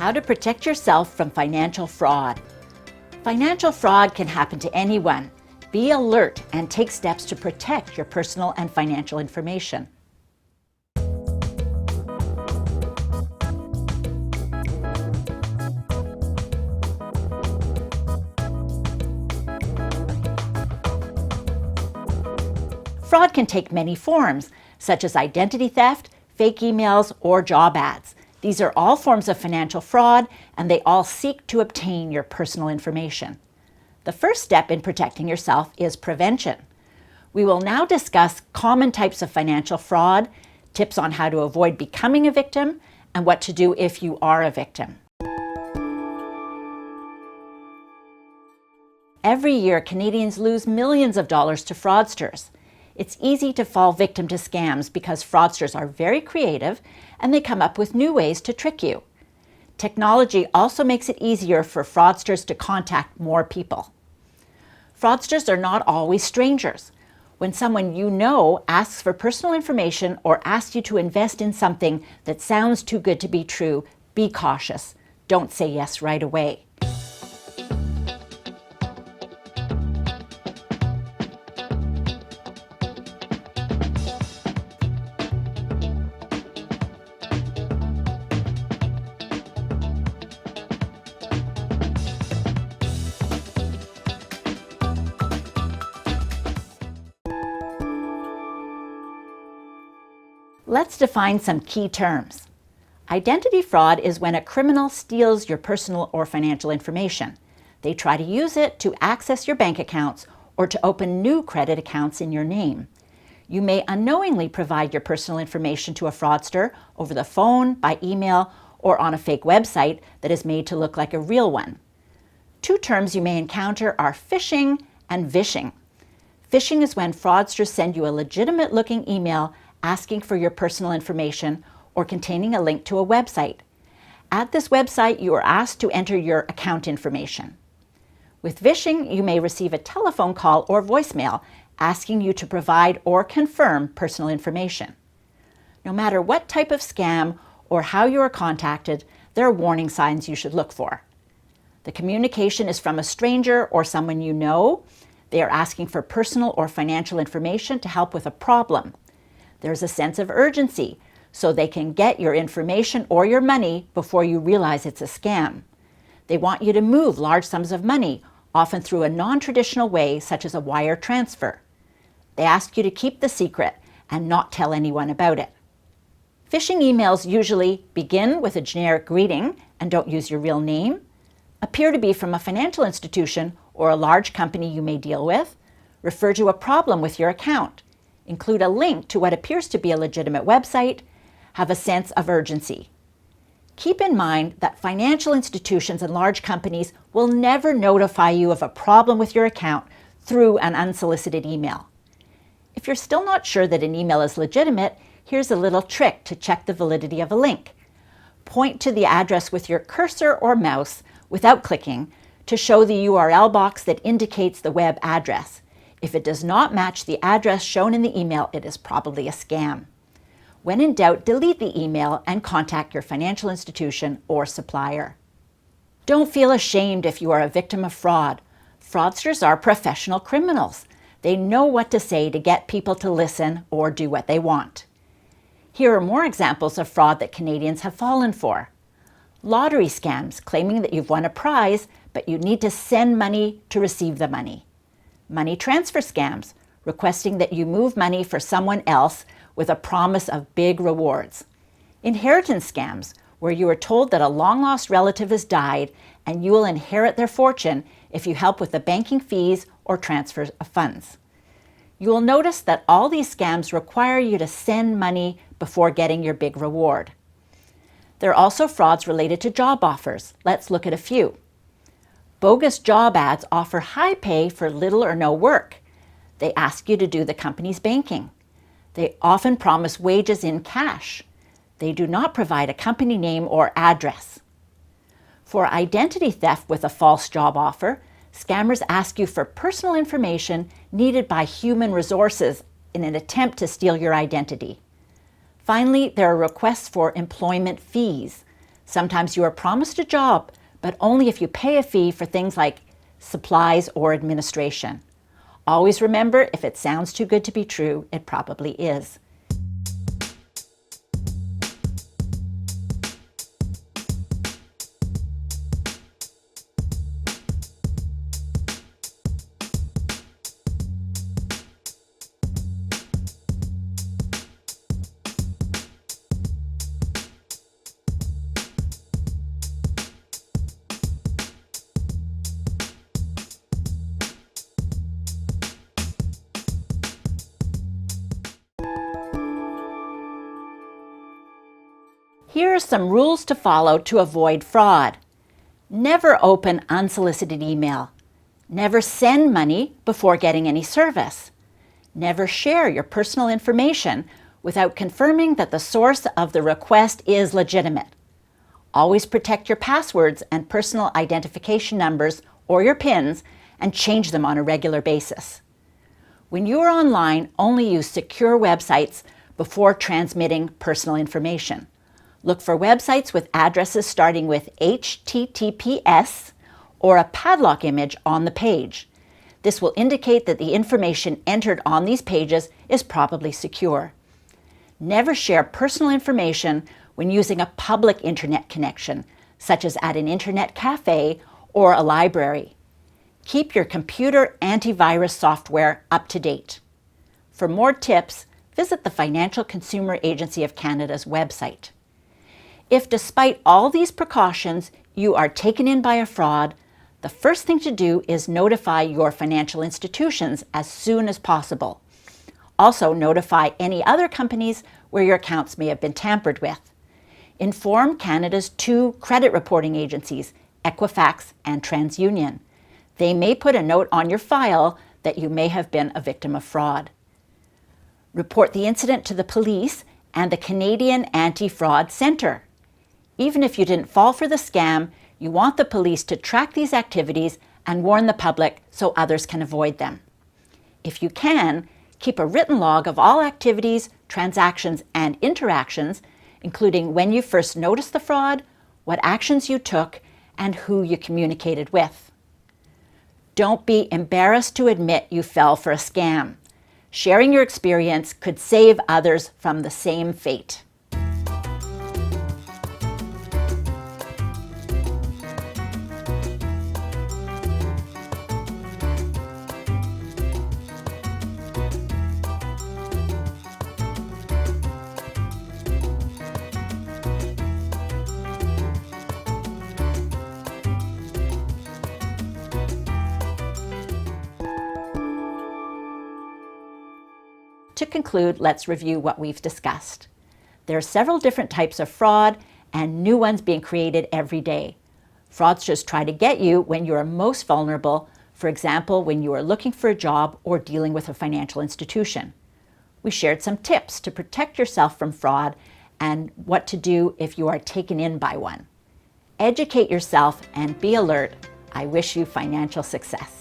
How to protect yourself from financial fraud. Financial fraud can happen to anyone. Be alert and take steps to protect your personal and financial information. Fraud can take many forms, such as identity theft, fake emails, or job ads. These are all forms of financial fraud, and they all seek to obtain your personal information. The first step in protecting yourself is prevention. We will now discuss common types of financial fraud, tips on how to avoid becoming a victim, and what to do if you are a victim. Every year, Canadians lose millions of dollars to fraudsters. It's easy to fall victim to scams because fraudsters are very creative and they come up with new ways to trick you. Technology also makes it easier for fraudsters to contact more people. Fraudsters are not always strangers. When someone you know asks for personal information or asks you to invest in something that sounds too good to be true, be cautious. Don't say yes right away. Let's define some key terms. Identity fraud is when a criminal steals your personal or financial information. They try to use it to access your bank accounts or to open new credit accounts in your name. You may unknowingly provide your personal information to a fraudster over the phone, by email, or on a fake website that is made to look like a real one. Two terms you may encounter are phishing and vishing. Phishing is when fraudsters send you a legitimate-looking email asking for your personal information or containing a link to a website. At this website, you are asked to enter your account information. With vishing, you may receive a telephone call or voicemail asking you to provide or confirm personal information. No matter what type of scam or how you are contacted, there are warning signs you should look for. The communication is from a stranger or someone you know. They are asking for personal or financial information to help with a problem. There's a sense of urgency, so they can get your information or your money before you realize it's a scam. They want you to move large sums of money, often through a non-traditional way, such as a wire transfer. They ask you to keep the secret and not tell anyone about it. Phishing emails usually begin with a generic greeting and don't use your real name, appear to be from a financial institution or a large company you may deal with, refer to a problem with your account, include a link to what appears to be a legitimate website, have a sense of urgency. Keep in mind that financial institutions and large companies will never notify you of a problem with your account through an unsolicited email. If you're still not sure that an email is legitimate, here's a little trick to check the validity of a link. Point to the address with your cursor or mouse without clicking to show the URL box that indicates the web address. If it does not match the address shown in the email, it is probably a scam. When in doubt, delete the email and contact your financial institution or supplier. Don't feel ashamed if you are a victim of fraud. Fraudsters are professional criminals. They know what to say to get people to listen or do what they want. Here are more examples of fraud that Canadians have fallen for. Lottery scams claiming that you've won a prize, but you need to send money to receive the money. Money transfer scams, requesting that you move money for someone else with a promise of big rewards. Inheritance scams, where you are told that a long-lost relative has died and you will inherit their fortune if you help with the banking fees or transfer of funds. You will notice that all these scams require you to send money before getting your big reward. There are also frauds related to job offers. Let's look at a few. Bogus job ads offer high pay for little or no work. They ask you to do the company's banking. They often promise wages in cash. They do not provide a company name or address. For identity theft with a false job offer, scammers ask you for personal information needed by human resources in an attempt to steal your identity. Finally, there are requests for employment fees. Sometimes you are promised a job, but only if you pay a fee for things like supplies or administration. Always remember, if it sounds too good to be true, it probably is. Here are some rules to follow to avoid fraud. Never open unsolicited email. Never send money before getting any service. Never share your personal information without confirming that the source of the request is legitimate. Always protect your passwords and personal identification numbers or your PINs and change them on a regular basis. When you are online, only use secure websites before transmitting personal information. Look for websites with addresses starting with HTTPS or a padlock image on the page. This will indicate that the information entered on these pages is probably secure. Never share personal information when using a public internet connection, such as at an internet cafe or a library. Keep your computer antivirus software up to date. For more tips, visit the Financial Consumer Agency of Canada's website. If despite all these precautions you are taken in by a fraud, the first thing to do is notify your financial institutions as soon as possible. Also notify any other companies where your accounts may have been tampered with. Inform Canada's 2 credit reporting agencies, Equifax and TransUnion. They may put a note on your file that you may have been a victim of fraud. Report the incident to the police and the Canadian Anti-Fraud Centre. Even if you didn't fall for the scam, you want the police to track these activities and warn the public so others can avoid them. If you can, keep a written log of all activities, transactions, and interactions, including when you first noticed the fraud, what actions you took, and who you communicated with. Don't be embarrassed to admit you fell for a scam. Sharing your experience could save others from the same fate. To conclude, let's review what we've discussed. There are several different types of fraud and new ones being created every day. Fraudsters try to get you when you are most vulnerable, for example, when you are looking for a job or dealing with a financial institution. We shared some tips to protect yourself from fraud and what to do if you are taken in by one. Educate yourself and be alert. I wish you financial success.